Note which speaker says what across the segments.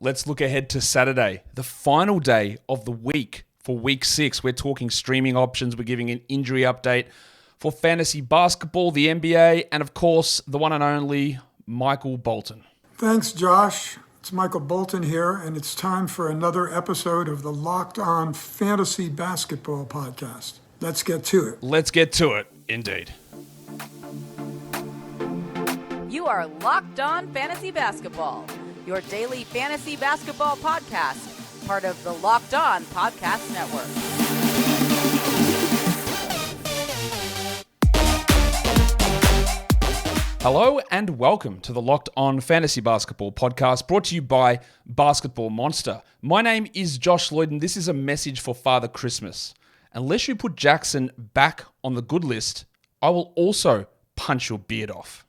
Speaker 1: let's look ahead to Saturday, the final day of the week for week 6. We're talking streaming options. We're giving an injury update for fantasy basketball, the NBA, and of course, the one and only Michael Bolton.
Speaker 2: Thanks, Josh. It's Michael Bolton here, and it's time for another episode of the Locked On Fantasy Basketball Podcast. Let's get to it.
Speaker 1: Let's get to it, indeed.
Speaker 3: You are Locked On Fantasy Basketball, your daily fantasy basketball podcast, part of the Locked On Podcast Network.
Speaker 1: Hello and welcome to the Locked On Fantasy Basketball Podcast, brought to you by Basketball Monster. My name is Josh Lloyd, and this is a message for Father Christmas. Unless you put Jackson back on the good list, I will also punch your beard off.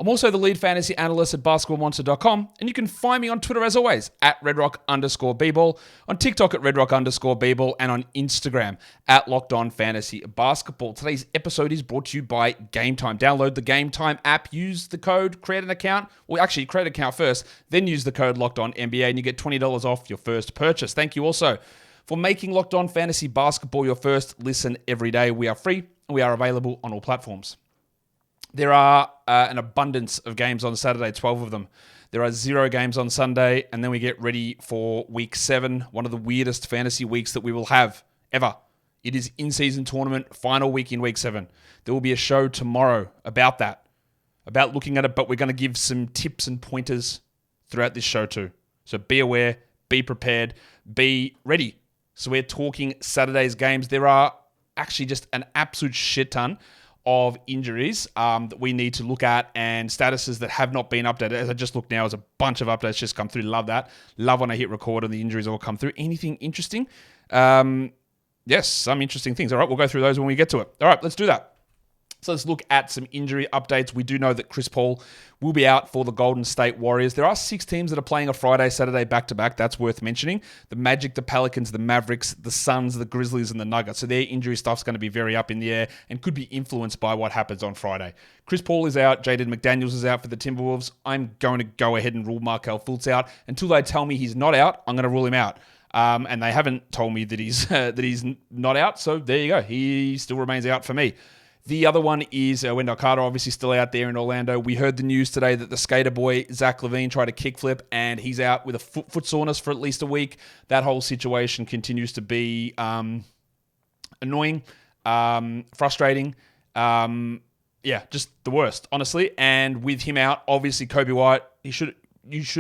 Speaker 1: I'm also the lead fantasy analyst at basketballmonster.com, and you can find me on Twitter as always, at redrock_bball, on TikTok at redrock_bball, and on Instagram at LockedOnFantasyBasketball. Today's episode is brought to you by GameTime. Download the GameTime app, use the code, create an account. Well, actually, create an account first, then use the code LockedOnNBA, and you get $20 off your first purchase. Thank you also for making Locked On Fantasy Basketball your first listen every day. We are free, and we are available on all platforms. There are an abundance of games on Saturday, 12 of them. There are 0 games on Sunday, and then we get ready for week 7, one of the weirdest fantasy weeks that we will have ever. It is in-season tournament, final week in week 7. There will be a show tomorrow about that, about looking at it, but we're going to give some tips and pointers throughout this show too. So be aware, be prepared, be ready. So we're talking Saturday's games. There are actually just an absolute shit ton of injuries that we need to look at and statuses that have not been updated. As I just look now, there's a bunch of updates just come through. Love that. Love when I hit record and the injuries all come through. Anything interesting? Yes, some interesting things. All right, we'll go through those when we get to it. All right, let's do that. So let's look at some injury updates. We do know that Chris Paul will be out for the Golden State Warriors. There are 6 teams that are playing a Friday, Saturday back-to-back. That's worth mentioning. The Magic, the Pelicans, the Mavericks, the Suns, the Grizzlies, and the Nuggets. So their injury stuff's going to be very up in the air and could be influenced by what happens on Friday. Chris Paul is out. Jaden McDaniels is out for the Timberwolves. I'm going to go ahead and rule Markelle Fultz out. Until they tell me he's not out, I'm going to rule him out. And they haven't told me that he's not out. So there you go. He still remains out for me. The other one is Wendell Carter, obviously still out there in Orlando. We heard the news today that the skater boy, Zach LaVine, tried a kickflip and he's out with a foot soreness for at least a week. That whole situation continues to be annoying, frustrating. Just the worst, honestly. And with him out, obviously Kobe White, you should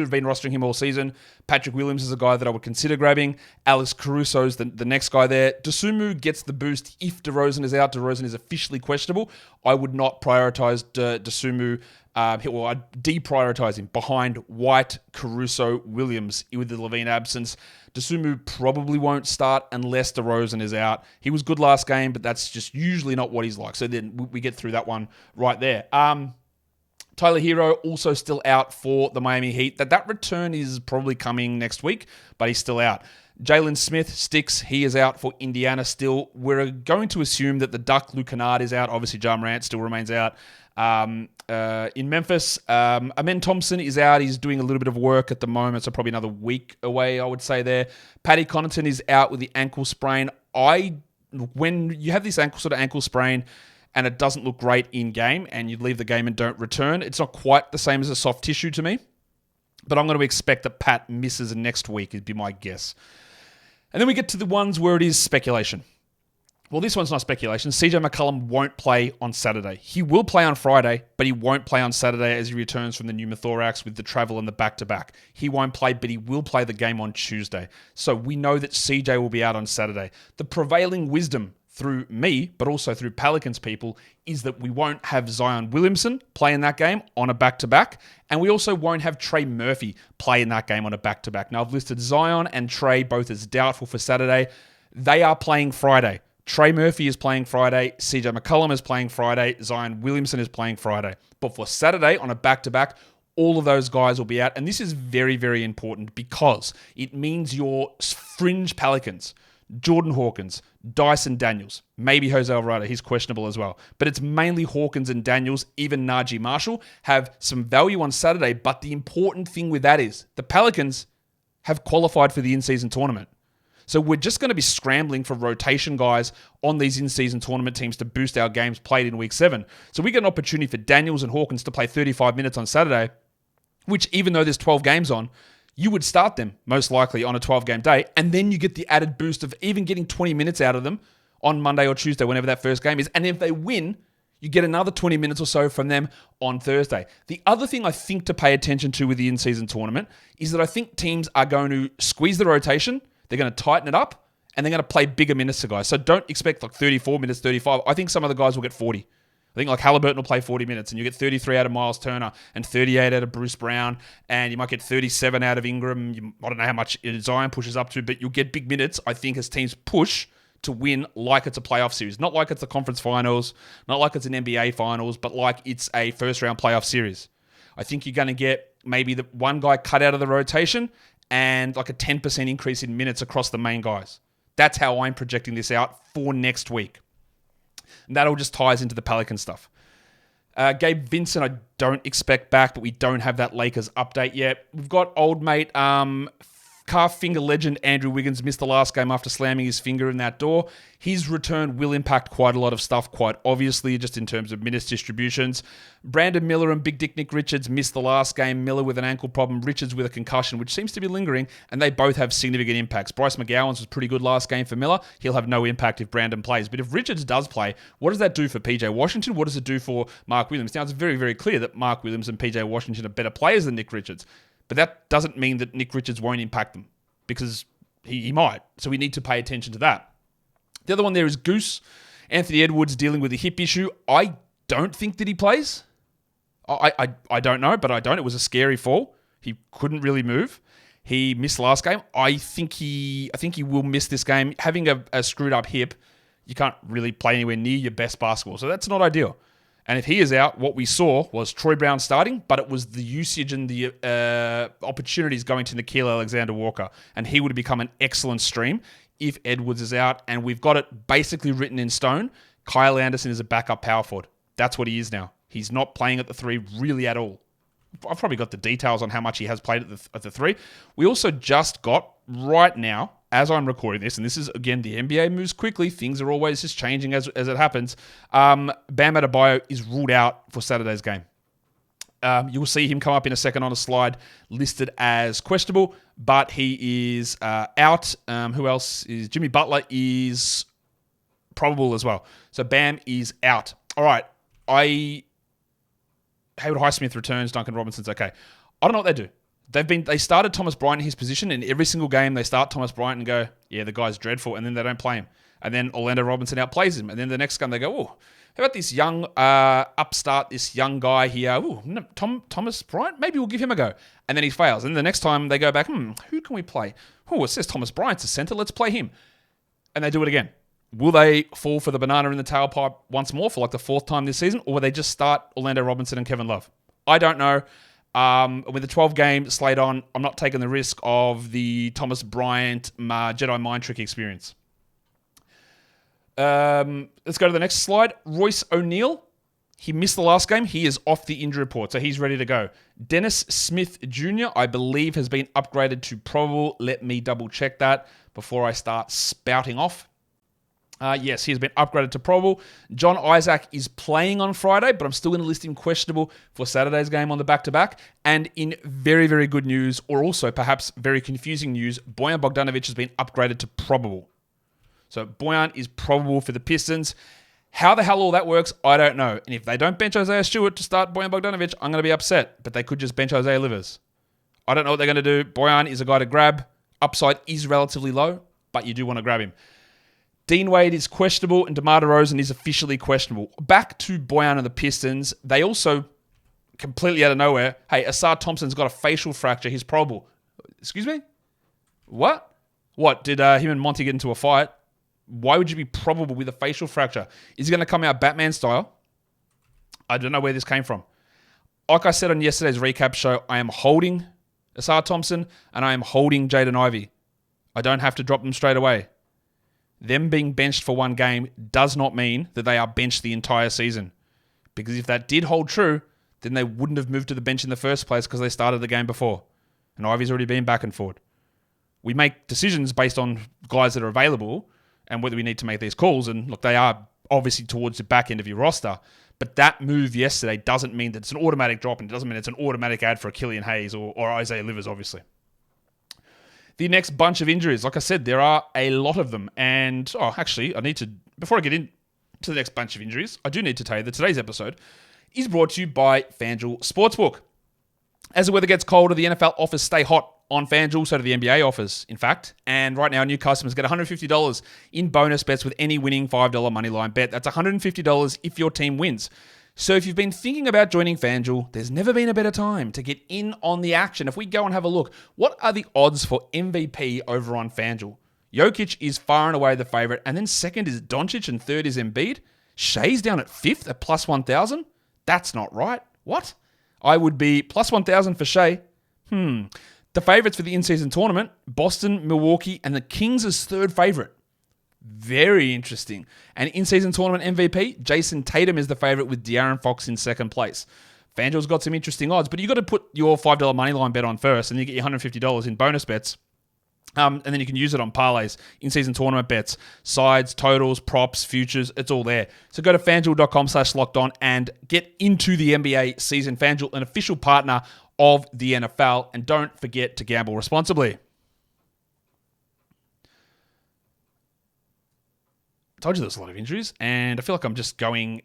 Speaker 1: have been rostering him all season. Patrick Williams is a guy that I would consider grabbing. Alex Caruso's the next guy there. Dosunmu gets the boost if DeRozan is out. DeRozan is officially questionable. I would not prioritize Dosunmu. I'd deprioritize him behind White, Caruso, Williams with the Levine absence. Dosunmu probably won't start unless DeRozan is out. He was good last game, but that's just usually not what he's like. So then we get through that one right there. Tyler Hero also still out for the Miami Heat. That return is probably coming next week, but he's still out. Jalen Smith sticks. He is out for Indiana still. We're going to assume that the Duck, Luke Kennard, is out. Obviously, Ja Morant still remains out. In Memphis, Amen Thompson is out. He's doing a little bit of work at the moment, so probably another week away, I would say there. Paddy Connaughton is out with the ankle sprain. When you have this ankle sprain, and it doesn't look great in game, and you leave the game and don't return, it's not quite the same as a soft tissue to me. But I'm going to expect that Pat misses next week, would be my guess. And then we get to the ones where it is speculation. Well, this one's not speculation. CJ McCollum won't play on Saturday. He will play on Friday, but he won't play on Saturday as he returns from the pneumothorax with the travel and the back-to-back. He won't play, but he will play the game on Tuesday. So we know that CJ will be out on Saturday. The prevailing wisdom through me, but also through Pelicans people, is that we won't have Zion Williamson play in that game on a back-to-back, and we also won't have Trey Murphy play in that game on a back-to-back. Now, I've listed Zion and Trey both as doubtful for Saturday. They are playing Friday. Trey Murphy is playing Friday. CJ McCollum is playing Friday. Zion Williamson is playing Friday. But for Saturday on a back-to-back, all of those guys will be out. And this is very, very important because it means your fringe Pelicans, Jordan Hawkins, Dyson Daniels, maybe Jose Alvarado, he's questionable as well. But it's mainly Hawkins and Daniels, even Najee Marshall, have some value on Saturday. But the important thing with that is the Pelicans have qualified for the in-season tournament. So we're just going to be scrambling for rotation guys on these in-season tournament teams to boost our games played in Week 7. So we get an opportunity for Daniels and Hawkins to play 35 minutes on Saturday, which even though there's 12 games on, you would start them most likely on a 12-game day, and then you get the added boost of even getting 20 minutes out of them on Monday or Tuesday, whenever that first game is. And if they win, you get another 20 minutes or so from them on Thursday. The other thing I think to pay attention to with the in-season tournament is that I think teams are going to squeeze the rotation, they're going to tighten it up, and they're going to play bigger minutes to guys. So don't expect like 34 minutes, 35. I think some of the guys will get 40. I think like Halliburton will play 40 minutes and you get 33 out of Miles Turner and 38 out of Bruce Brown, and you might get 37 out of Ingram. I don't know how much Zion pushes up to, but you'll get big minutes, I think, as teams push to win like it's a playoff series. Not like it's a conference finals, not like it's an NBA finals, but like it's a first-round playoff series. I think you're going to get maybe the one guy cut out of the rotation and like a 10% increase in minutes across the main guys. That's how I'm projecting this out for next week. And that all just ties into the Pelican stuff. Gabe Vincent, I don't expect back, but we don't have that Lakers update yet. We've got old mate, calf finger legend Andrew Wiggins missed the last game after slamming his finger in that door. His return will impact quite a lot of stuff, quite obviously, just in terms of minutes distributions. Brandon Miller and Big Dick Nick Richards missed the last game. Miller with an ankle problem, Richards with a concussion, which seems to be lingering, and they both have significant impacts. Bryce McGowan's was pretty good last game for Miller. He'll have no impact if Brandon plays. But if Richards does play, what does that do for PJ Washington? What does it do for Mark Williams? Now, it's very, very clear that Mark Williams and PJ Washington are better players than Nick Richards. But that doesn't mean that Nick Richards won't impact them, because he might. So we need to pay attention to that. The other one there is Goose. Anthony Edwards dealing with a hip issue. I don't think that he plays. I don't know, but I don't. It was a scary fall. He couldn't really move. He missed last game. I think he will miss this game. Having a screwed up hip, you can't really play anywhere near your best basketball. So that's not ideal. And if he is out, what we saw was Troy Brown starting, but it was the usage and the opportunities going to Nickeil Alexander-Walker. And he would have become an excellent stream if Edwards is out. And we've got it basically written in stone. Kyle Anderson is a backup power forward. That's what he is now. He's not playing at the 3 really at all. I've probably got the details on how much he has played at the 3. We also just got, right now, as I'm recording this, and this is, again, the NBA moves quickly. Things are always just changing as it happens. Bam Adebayo is ruled out for Saturday's game. You will see him come up in a second on a slide listed as questionable, but he is out. Who else is? Jimmy Butler is probable as well. So Bam is out. All right. Haywood Highsmith returns. Duncan Robinson's okay. I don't know what they do. They started Thomas Bryant in his position, and every single game they start Thomas Bryant and go, yeah, the guy's dreadful, and then they don't play him. And then Orlando Robinson outplays him. And then the next game they go, oh, how about this young upstart, this young guy here? Ooh, Thomas Bryant? Maybe we'll give him a go. And then he fails. And the next time they go back, who can we play? Oh, it says Thomas Bryant's a center. Let's play him. And they do it again. Will they fall for the banana in the tailpipe once more for like the 4th time this season? Or will they just start Orlando Robinson and Kevin Love? I don't know. With the 12-game slate on, I'm not taking the risk of the Thomas Bryant Jedi mind trick experience. Let's go to the next slide. Royce O'Neal. He missed the last game. He is off the injury report, so he's ready to go. Dennis Smith Jr., I believe, has been upgraded to probable. Let me double-check that before I start spouting off. Yes, he has been upgraded to probable. John Isaac is playing on Friday, but I'm still going to list him questionable for Saturday's game on the back-to-back. And in very, very good news, or also perhaps very confusing news, Bojan Bogdanovic has been upgraded to probable. So Bojan is probable for the Pistons. How the hell all that works, I don't know. And if they don't bench Isaiah Stewart to start Bojan Bogdanovic, I'm going to be upset. But they could just bench Isaiah Livers. I don't know what they're going to do. Bojan is a guy to grab. Upside is relatively low, but you do want to grab him. Dean Wade is questionable, and DeMar DeRozan is officially questionable. Back to Bojan and the Pistons. They also, completely out of nowhere, hey, Asar Thompson's got a facial fracture. He's probable. Excuse me? What? What? Did him and Monty get into a fight? Why would you be probable with a facial fracture? Is he going to come out Batman style? I don't know where this came from. Like I said on yesterday's recap show, I am holding Asar Thompson and I am holding Jaden Ivey. I don't have to drop them straight away. them being benched for one game does not mean that they are benched the entire season. Because if that did hold true, then they wouldn't have moved to the bench in the first place because they started the game before. And Ivy's already been back and forward. We make decisions based on guys that are available and whether we need to make these calls. And look, they are obviously towards the back end of your roster. But that move yesterday doesn't mean that it's an automatic drop, and it doesn't mean it's an automatic add for Killian Hayes or Isaiah Livers, obviously. The next bunch of injuries, like I said, there are a lot of them. And, before I get into the next bunch of injuries, I do need to tell you that today's episode is brought to you by FanDuel Sportsbook. As the weather gets colder, the NFL offers stay hot on FanDuel, so do the NBA offers, in fact. And right now, new customers get $150 in bonus bets with any winning $5 moneyline bet. That's $150 if your team wins. So if you've been thinking about joining FanDuel, there's never been a better time to get in on the action. If we go and have a look, what are the odds for MVP over on FanDuel? Jokic is far and away the favorite, and then second is Doncic and third is Embiid. Shea's down at fifth at plus 1,000. That's not right. What? I would be plus 1,000 for Shea. The favourites for the in-season tournament, Boston, Milwaukee, and the Kings as third favourite. Very interesting. And in-season tournament MVP, Jason Tatum is the favourite with De'Aaron Fox in second place. FanDuel's got some interesting odds, but you've got to put your $5 moneyline bet on first, and then you get your $150 in bonus bets. And then you can use it on parlays, in-season tournament bets, sides, totals, props, futures. It's all there. So go to FanDuel.com/lockedon and get into the NBA season. FanDuel, an official partner of the NFL. And don't forget to gamble responsibly. I told you there's a lot of injuries, and I feel like I'm just going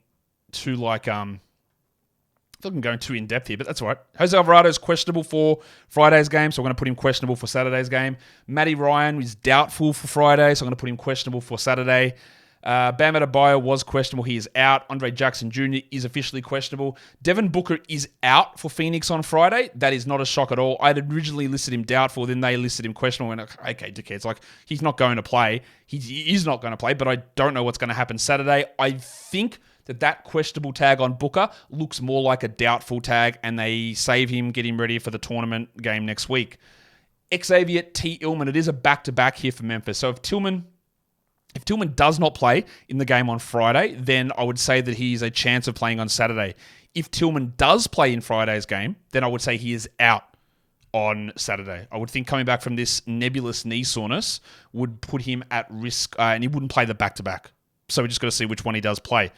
Speaker 1: to I feel like I'm going too in-depth here, but that's all right. Jose Alvarado is questionable for Friday's game, so I'm going to put him questionable for Saturday's game. Matty Ryan is doubtful for Friday, so I'm going to put him questionable for Saturday. Bam Adebayo was questionable. He is out. Andre Jackson Jr. is officially questionable. Devin Booker is out for Phoenix on Friday. That is not a shock at all. I had originally listed him doubtful, then they listed him questionable. And okay, dickheads, he's not going to play. He is not going to play, but I don't know what's going to happen Saturday. I think that questionable tag on Booker looks more like a doubtful tag, and they save him, get him ready for the tournament game next week. Xavier T. Illman, it is a back-to-back here for Memphis. So if Tillman does not play in the game on Friday, then I would say that he is a chance of playing on Saturday. If Tillman does play in Friday's game, then I would say he is out on Saturday. I would think coming back from this nebulous knee soreness would put him at risk, and he wouldn't play the back-to-back. So we just got to see which one he does play.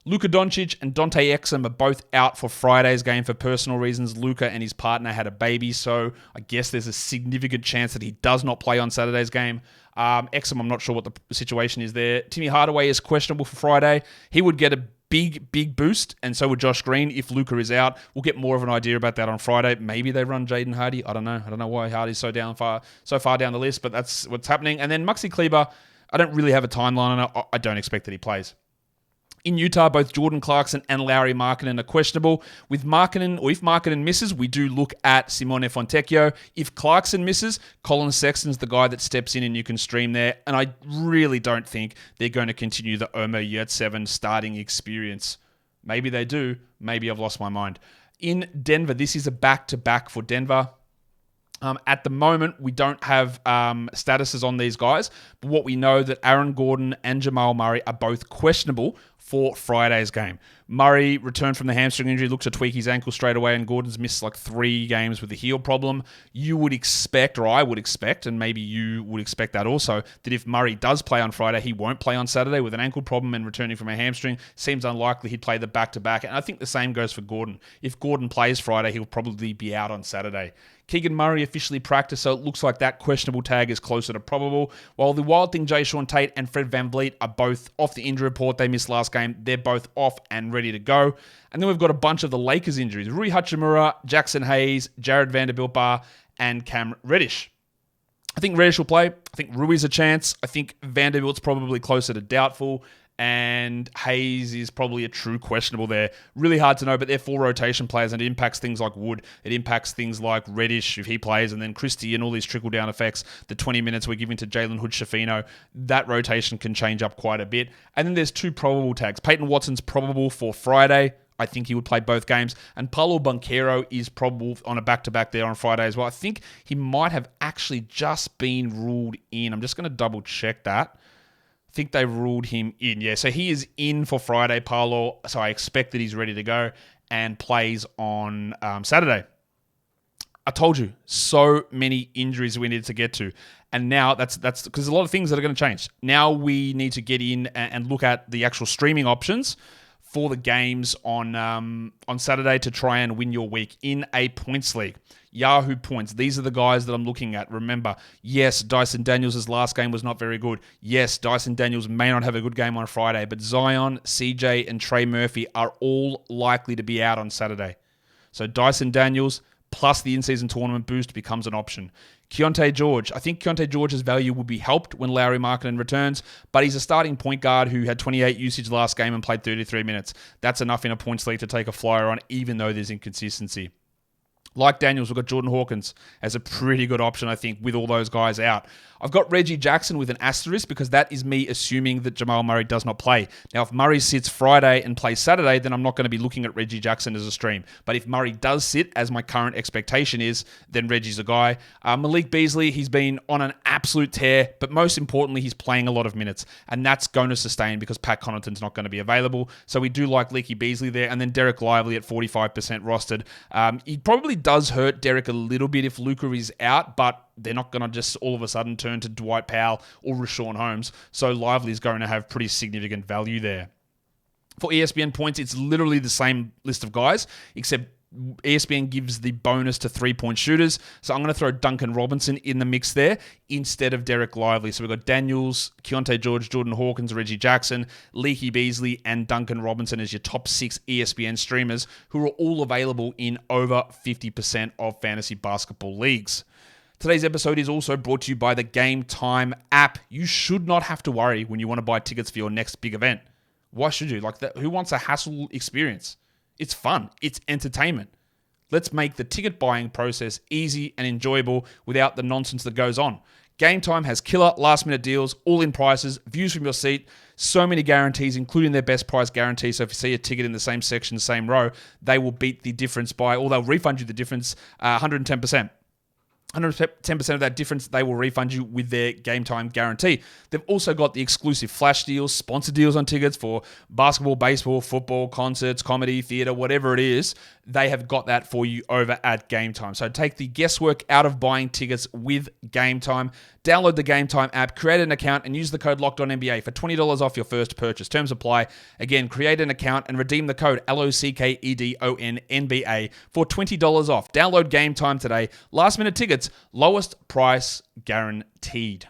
Speaker 1: Luka Doncic and Dante Exum are both out for Friday's game for personal reasons. Luka and his partner had a baby, so I guess there's a significant chance that he does not play on Saturday's game. Exum, I'm not sure what the situation is there. Timmy Hardaway is questionable for Friday. He would get a big boost, and so would Josh Green if Luka is out. We'll get more of an idea about that on Friday. Maybe they run Jaden Hardy. I don't know. I don't know why Hardy's so far down the list, but that's what's happening. And then Maxi Kleber, I don't really have a timeline on it. I don't expect that he plays. In Utah, both Jordan Clarkson and Lauri Markkanen are questionable. If Markkanen misses, we do look at Simone Fontecchio. If Clarkson misses, Colin Sexton's the guy that steps in and you can stream there. And I really don't think they're going to continue the Omer Yurtseven starting experience. Maybe they do. Maybe I've lost my mind. In Denver, this is a back-to-back for Denver. At the moment, we don't have statuses on these guys, but what we know that Aaron Gordon and Jamal Murray are both questionable for Friday's game. Murray returned from the hamstring injury, looked to tweak his ankle straight away, and Gordon's missed 3 games with a heel problem. You would expect, or I would expect, and maybe you would expect that also, that if Murray does play on Friday, he won't play on Saturday with an ankle problem and returning from a hamstring. Seems unlikely he'd play the back-to-back, and I think the same goes for Gordon. If Gordon plays Friday, he'll probably be out on Saturday. Keegan Murray officially practiced, so it looks like that questionable tag is closer to probable. While the Wild Thing, Jay Sean Tate and Fred VanVleet are both off the injury report. They missed last game. They're both off and ready to go. And then we've got a bunch of the Lakers injuries. Rui Hachimura, Jackson Hayes, Jared Vanderbilt-Barr, and Cam Reddish. I think Reddish will play. I think Rui's a chance. I think Vanderbilt's probably closer to doubtful. And Hayes is probably a true questionable there. Really hard to know, but they're 4 rotation players, and it impacts things like Wood. It impacts things like Reddish if he plays, and then Christie and all these trickle-down effects. The 20 minutes we're giving to Jalen Hood-Schifino, that rotation can change up quite a bit. And then there's 2 probable tags. Peyton Watson's probable for Friday. I think he would play both games. And Paulo Banchero is probable on a back-to-back there on Friday as well. I think he might have actually just been ruled in. I'm just going to double-check that. I think they ruled him in. Yeah, so he is in for Friday, Paolo. So I expect that he's ready to go and plays on Saturday. I told you, so many injuries we needed to get to. And now that's because there's a lot of things that are going to change. Now we need to get in and look at the actual streaming options for the games on Saturday to try and win your week in a points league. Yahoo Points. These are the guys that I'm looking at. Remember, yes, Dyson Daniels' last game was not very good. Yes, Dyson Daniels may not have a good game on Friday, but Zion, CJ, and Trey Murphy are all likely to be out on Saturday. So Dyson Daniels plus the in-season tournament boost becomes an option. Keontae George. I think Keontae George's value will be helped when Lauri Markkanen returns, but he's a starting point guard who had 28 usage last game and played 33 minutes. That's enough in a points league to take a flyer on, even though there's inconsistency. Like Daniels, we've got Jordan Hawkins as a pretty good option, I think, with all those guys out. I've got Reggie Jackson with an asterisk because that is me assuming that Jamal Murray does not play. Now, if Murray sits Friday and plays Saturday, then I'm not going to be looking at Reggie Jackson as a stream. But if Murray does sit, as my current expectation is, then Reggie's a guy. Malik Beasley, he's been on an absolute tear, but most importantly, he's playing a lot of minutes. And that's going to sustain because Pat Connaughton's not going to be available. So we do like Leaky Beasley there. And then Derek Lively at 45% rostered. He probably does hurt Derek a little bit if Luka is out, but they're not going to just all of a sudden turn to Dwight Powell or Rashawn Holmes. So Lively is going to have pretty significant value there. For ESPN points, it's literally the same list of guys, except ESPN gives the bonus to 3-point shooters. So I'm going to throw Duncan Robinson in the mix there instead of Derek Lively. So we've got Daniels, Keontae George, Jordan Hawkins, Reggie Jackson, Leaky Beasley, and Duncan Robinson as your top 6 ESPN streamers who are all available in over 50% of fantasy basketball leagues. Today's episode is also brought to you by the GameTime app. You should not have to worry when you want to buy tickets for your next big event. Why should you? Like that, who wants a hassle experience? It's fun. It's entertainment. Let's make the ticket buying process easy and enjoyable without the nonsense that goes on. GameTime has killer last-minute deals, all-in prices, views from your seat, so many guarantees, including their best price guarantee. So if you see a ticket in the same section, same row, they will beat the difference or they'll refund you the difference 110%. 110% of that difference, they will refund you with their Game Time guarantee. They've also got the exclusive flash deals, sponsor deals on tickets for basketball, baseball, football, concerts, comedy, theater, whatever it is. They have got that for you over at Game Time. So take the guesswork out of buying tickets with Game Time. Download the Game Time app, create an account, and use the code LOCKEDONNBA for $20 off your first purchase. Terms apply. Again, create an account and redeem the code LOCKEDONNBA for $20 off. Download Game Time today. Last minute tickets, lowest price guaranteed.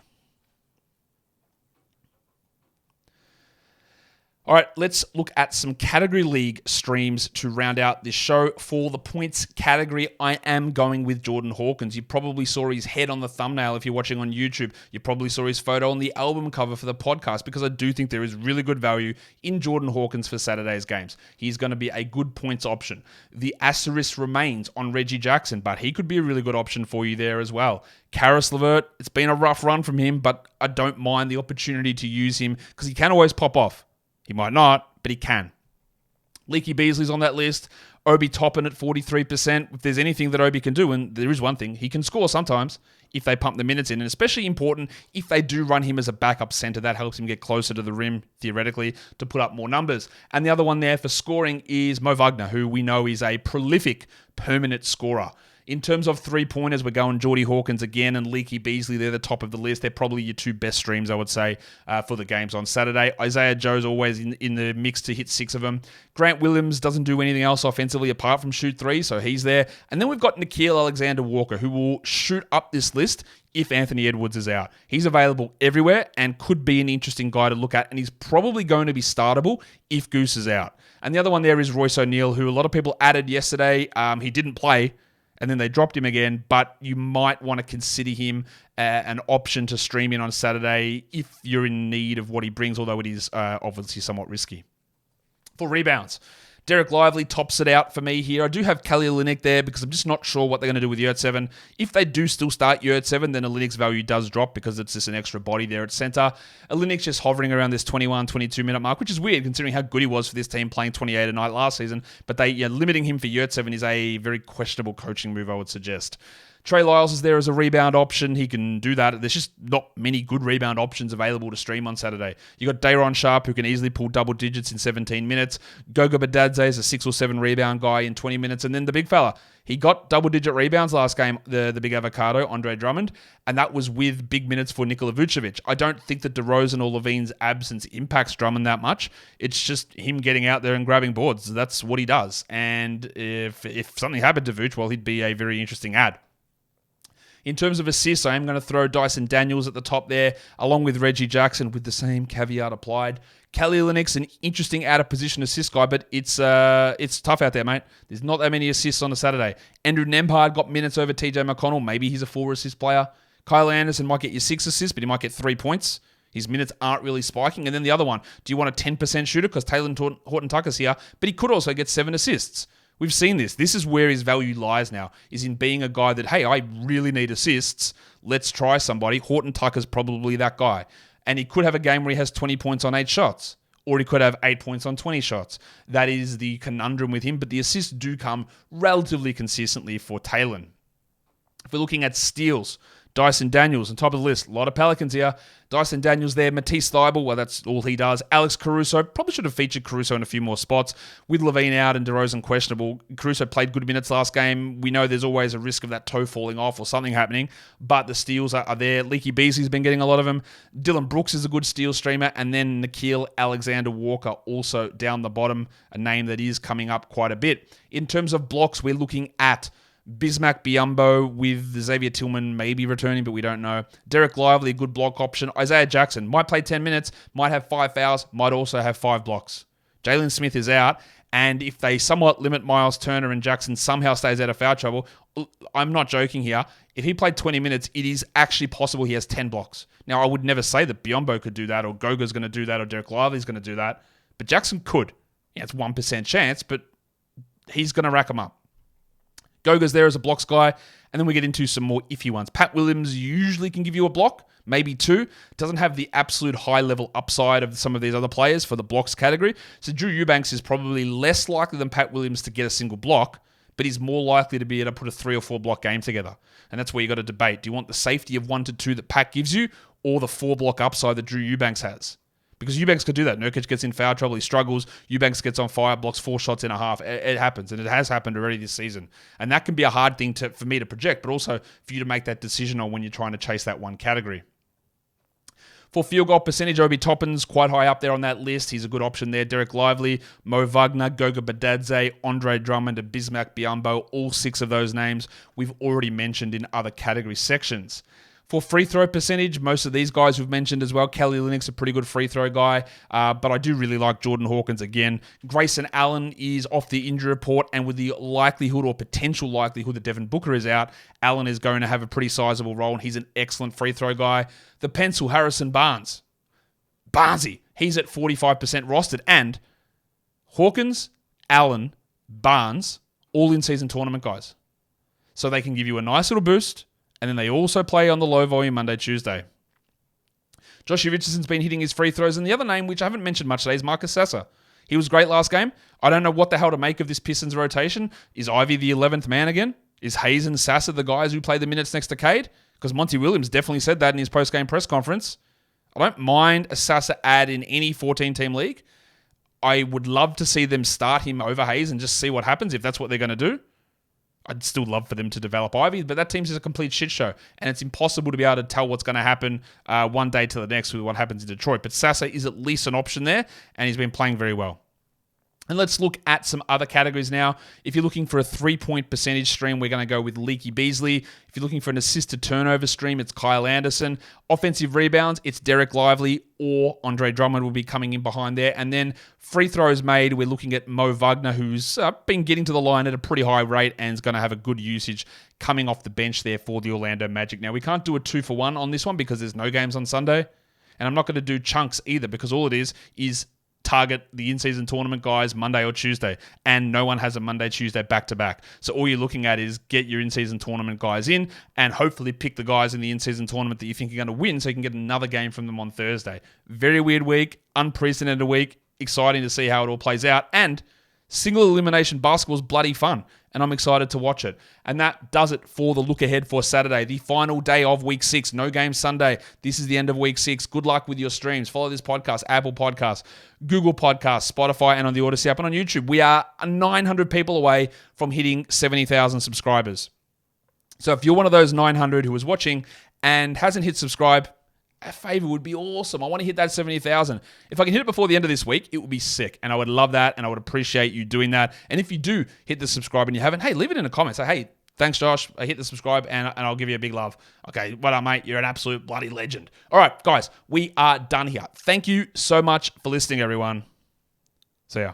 Speaker 1: All right, let's look at some category league streams to round out this show. For the points category, I am going with Jordan Hawkins. You probably saw his head on the thumbnail if you're watching on YouTube. You probably saw his photo on the album cover for the podcast because I do think there is really good value in Jordan Hawkins for Saturday's games. He's going to be a good points option. The asterisk remains on Reggie Jackson, but he could be a really good option for you there as well. Karis LeVert, it's been a rough run from him, but I don't mind the opportunity to use him because he can always pop off. He might not, but he can. Leaky Beasley's on that list. Obi Toppin at 43%. If there's anything that Obi can do, and there is one thing, he can score sometimes if they pump the minutes in, and especially important if they do run him as a backup center. That helps him get closer to the rim, theoretically, to put up more numbers. And the other one there for scoring is Mo Wagner, who we know is a prolific, permanent scorer. In terms of three-pointers, we're going Jordy Hawkins again and Leaky Beasley. They're the top of the list. They're probably your two best streams, I would say, for the games on Saturday. Isaiah Joe's always in the mix to hit 6 of them. Grant Williams doesn't do anything else offensively apart from shoot 3, so he's there. And then we've got Nickeil Alexander-Walker, who will shoot up this list if Anthony Edwards is out. He's available everywhere and could be an interesting guy to look at, and he's probably going to be startable if Goose is out. And the other one there is Royce O'Neal, who a lot of people added yesterday. He didn't play, and then they dropped him again, but you might want to consider him an option to stream in on Saturday if you're in need of what he brings, although it is obviously somewhat risky. For rebounds, Derek Lively tops it out for me here. I do have Kelly Olynyk there because I'm just not sure what they're going to do with Yurtseven. If they do still start Yurtseven, then Olynyk's value does drop because it's just an extra body there at center. Olynyk's just hovering around this 21, 22-minute mark, which is weird considering how good he was for this team playing 28 a night last season. But limiting him for Yurtseven is a very questionable coaching move, I would suggest. Trey Lyles is there as a rebound option. He can do that. There's just not many good rebound options available to stream on Saturday. You got Day'Ron Sharpe, who can easily pull double digits in 17 minutes. Goga Bitadze is a 6 or 7 rebound guy in 20 minutes. And then the big fella, he got double-digit rebounds last game, the big avocado, Andre Drummond, and that was with big minutes for Nikola Vucevic. I don't think that DeRozan or Levine's absence impacts Drummond that much. It's just him getting out there and grabbing boards. That's what he does. And if something happened to Vuce, well, he'd be a very interesting add. In terms of assists, I am going to throw Dyson Daniels at the top there, along with Reggie Jackson, with the same caveat applied. Kelly Olynyk, an interesting out-of-position assist guy, but it's tough out there, mate. There's not that many assists on a Saturday. Andrew Nembhard got minutes over TJ McConnell. Maybe he's a 4-assist player. Kyle Anderson might get you 6 assists, but he might get 3 points. His minutes aren't really spiking. And then the other one, do you want a 10% shooter? Because Taylor Horton-Tucker's here, but he could also get 7 assists. We've seen this. This is where his value lies now, is in being a guy that, hey, I really need assists. Let's try somebody. Horton-Tucker's probably that guy. And he could have a game where he has 20 points on 8 shots. Or he could have 8 points on 20 shots. That is the conundrum with him. But the assists do come relatively consistently for Taylor. If we're looking at steals, Dyson Daniels on top of the list. A lot of Pelicans here. Dyson Daniels there. Matisse Thybulle, well, that's all he does. Alex Caruso, probably should have featured Caruso in a few more spots. With Levine out and DeRozan questionable, Caruso played good minutes last game. We know there's always a risk of that toe falling off or something happening, but the steals are there. Leaky Beasley's been getting a lot of them. Dylan Brooks is a good steal streamer, and then Nickeil Alexander-Walker also down the bottom, a name that is coming up quite a bit. In terms of blocks, we're looking at Bismack Biyombo with Xavier Tillman maybe returning, but we don't know. Derek Lively, a good block option. Isaiah Jackson might play 10 minutes, might have 5 fouls, might also have 5 blocks. Jalen Smith is out, and if they somewhat limit Miles Turner and Jackson somehow stays out of foul trouble, I'm not joking here. If he played 20 minutes, it is actually possible he has 10 blocks. Now, I would never say that Biyombo could do that, or Goga's going to do that, or Derek Lively's going to do that, but Jackson could. Yeah, it's 1% chance, but he's going to rack them up. Goga's there as a blocks guy, and then we get into some more iffy ones. Pat Williams usually can give you a block, maybe 2. Doesn't have the absolute high-level upside of some of these other players for the blocks category. So Drew Eubanks is probably less likely than Pat Williams to get a single block, but he's more likely to be able to put a 3 or 4 block game together. And that's where you got to debate. Do you want the safety of 1 to 2 that Pat gives you, or the 4 block upside that Drew Eubanks has? Because Eubanks could do that. Nurkic gets in foul trouble, he struggles. Eubanks gets on fire, blocks 4 shots in a half. It happens, and it has happened already this season. And that can be a hard thing for me to project, but also for you to make that decision on when you're trying to chase that one category. For field goal percentage, Obi Toppin's quite high up there on that list. He's a good option there. Derek Lively, Mo Wagner, Goga Bitadze, Andre Drummond, and Bismack Biyombo. All 6 of those names we've already mentioned in other category sections. For free throw percentage, most of these guys we've mentioned as well. Kelly Olynyk's a pretty good free throw guy, but I do really like Jordan Hawkins again. Grayson Allen is off the injury report, and with the likelihood or potential likelihood that Devin Booker is out, Allen is going to have a pretty sizable role, and he's an excellent free throw guy. The pencil, Harrison Barnes. Barnesy, he's at 45% rostered, and Hawkins, Allen, Barnes, all in-season tournament guys. So they can give you a nice little boost, and then they also play on the low volume Monday, Tuesday. Joshua Richardson's been hitting his free throws. And the other name, which I haven't mentioned much today, is Marcus Sasser. He was great last game. I don't know what the hell to make of this Pistons rotation. Is Ivy the 11th man again? Is Hayes and Sasser the guys who play the minutes next to Cade? Because Monty Williams definitely said that in his post-game press conference. I don't mind a Sasser ad in any 14-team league. I would love to see them start him over Hayes and just see what happens if that's what they're going to do. I'd still love for them to develop Ivy, but that team's just a complete shit show, and it's impossible to be able to tell what's going to happen one day to the next with what happens in Detroit. But Sasser is at least an option there, and he's been playing very well. And let's look at some other categories now. If you're looking for a 3-point percentage stream, we're going to go with Leaky Beasley. If you're looking for an assist-to turnover stream, it's Kyle Anderson. Offensive rebounds, it's Derek Lively or Andre Drummond will be coming in behind there. And then free throws made, we're looking at Mo Wagner, who's been getting to the line at a pretty high rate and is going to have a good usage coming off the bench there for the Orlando Magic. Now, we can't do a 2-for-1 on this one because there's no games on Sunday. And I'm not going to do chunks either because all it is target the in-season tournament guys Monday or Tuesday, and no one has a Monday, Tuesday back-to-back. So all you're looking at is get your in-season tournament guys in and hopefully pick the guys in the in-season tournament that you think are going to win so you can get another game from them on Thursday. Very weird week, unprecedented week, exciting to see how it all plays out, and single elimination basketball is bloody fun. And and I'm excited to watch it. And that does it for the look ahead for Saturday, the final day of Week 6. No game Sunday. This is the end of Week 6. Good luck with your streams. Follow this podcast, Apple Podcasts, Google Podcasts, Spotify, and on the Odyssey app and on YouTube. We are 900 people away from hitting 70,000 subscribers. So if you're one of those 900 who is watching and hasn't hit subscribe, a favor would be awesome. I want to hit that 70,000. If I can hit it before the end of this week, it would be sick. And I would love that. And I would appreciate you doing that. And if you do hit the subscribe and you haven't, hey, leave it in the comments. Say, hey, thanks, Josh. I hit the subscribe and I'll give you a big love. Okay, well done, mate. You're an absolute bloody legend. All right, guys, we are done here. Thank you so much for listening, everyone. See ya.